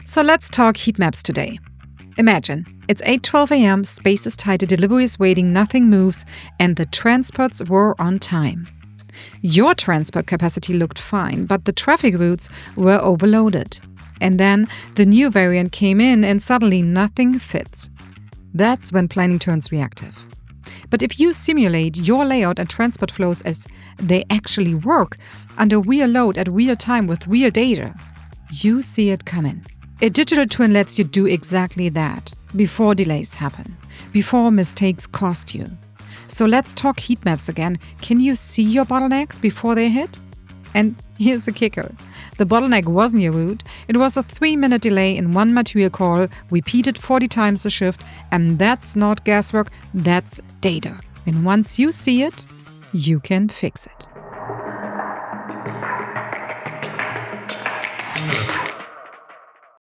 So let's talk heat maps today. Imagine, it's 8:12 a.m., space is tight, the delivery is waiting, nothing moves, and the transports were on time. Your transport capacity looked fine, but the traffic routes were overloaded. And then the new variant came in and suddenly nothing fits. That's when planning turns reactive. But if you simulate your layout and transport flows as they actually work, under real load at real time with real data, you see it coming. A digital twin lets you do exactly that before delays happen, before mistakes cost you. So let's talk heat maps again. Can you see your bottlenecks before they hit? And here's the kicker. The bottleneck wasn't your route. It was a 3-minute delay in one material call, repeated 40 times a shift, and that's not guesswork, that's data. And once you see it, you can fix it.